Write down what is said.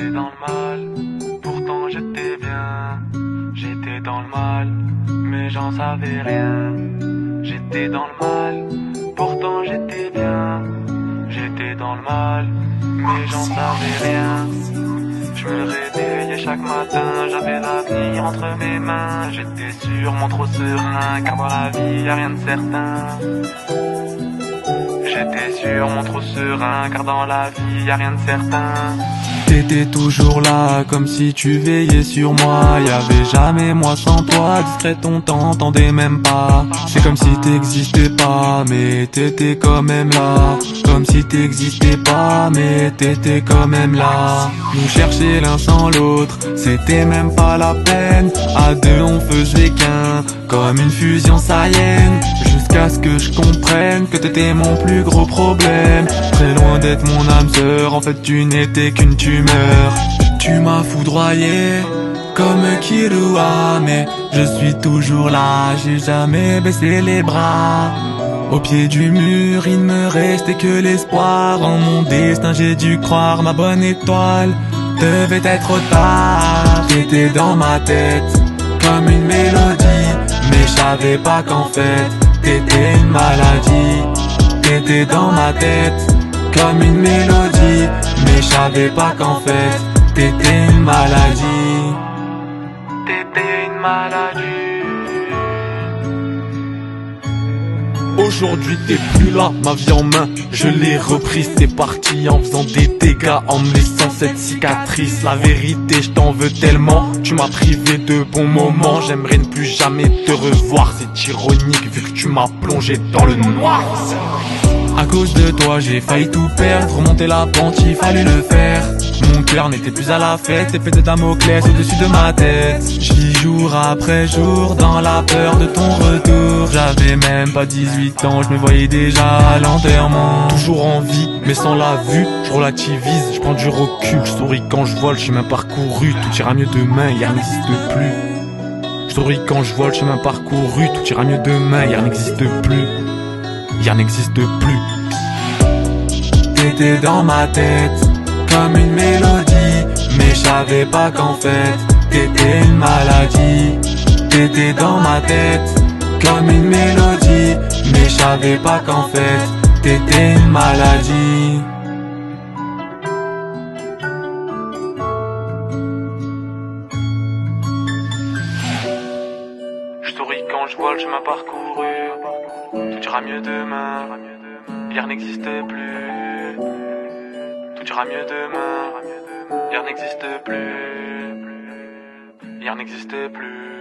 J'étais dans le mal, pourtant j'étais bien. J'étais dans le mal, mais j'en savais rien. J'étais dans le mal, pourtant j'étais bien. J'étais dans le mal, mais j'en savais rien. Je me réveillais chaque matin, j'avais l'avenir entre mes mains. J'étais sûrement trop serein, car dans la vie y'a rien de certain. J'étais sûrement trop serein, car dans la vie y'a rien de certain. T'étais toujours là, comme si tu veillais sur moi. Y'avait jamais moi sans toi, discret on t'entendait même pas. C'est comme si t'existais pas, mais t'étais quand même là. Comme si t'existais pas, mais t'étais quand même là. Nous chercher l'un sans l'autre, c'était même pas la peine. À deux on faisait qu'un, comme une fusion saïenne. Jusqu'à ce que je comprenne que t'étais mon plus gros problème. Très loin d'être mon âme sœur, en fait tu n'étais qu'une tumeur. Tu m'as foudroyé comme Kirua, mais je suis toujours là, j'ai jamais baissé les bras. Au pied du mur, il ne me restait que l'espoir. En mon destin, j'ai dû croire, ma bonne étoile devait être au tard. J'étais dans ma tête comme une mélodie, mais je savais pas qu'en fait t'étais une maladie. T'étais dans ma tête comme une mélodie, mais je savais pas qu'en fait t'étais une maladie. T'étais une maladie. Aujourd'hui t'es plus là, ma vie en main, je l'ai reprise. T'es parti en faisant des dégâts, en me laissant cette cicatrice. La vérité, je t'en veux tellement, tu m'as privé de bons moments. J'aimerais ne plus jamais te revoir, c'est ironique vu que tu m'as plongé dans le noir. À cause de toi j'ai failli tout perdre, remonter la pente il fallait le faire. Mon cœur n'était plus à la fête, épée de Damoclès au-dessus de ma tête. Je vis jour après jour dans la peur de ton retour. J'avais même pas 18 ans, je me voyais déjà à l'enterrement. Toujours en vie mais sans la vue, je relativise, je prends du recul. Je souris quand je vole, le chemin parcouru, tout ira mieux demain, hier n'existe plus. Je souris quand je vole, le chemin parcouru, tout ira mieux demain, hier n'existe plus. Hier n'existe plus. T'étais dans ma tête comme une mélodie, mais je savais pas qu'en fait t'étais une maladie. T'étais dans ma tête comme une mélodie, mais je savais pas qu'en fait t'étais une maladie. Je souris quand je vois le chemin parcouru, tout ira mieux demain, hier n'existe plus. Tout ira mieux demain, hier n'existe plus. Hier n'existe plus.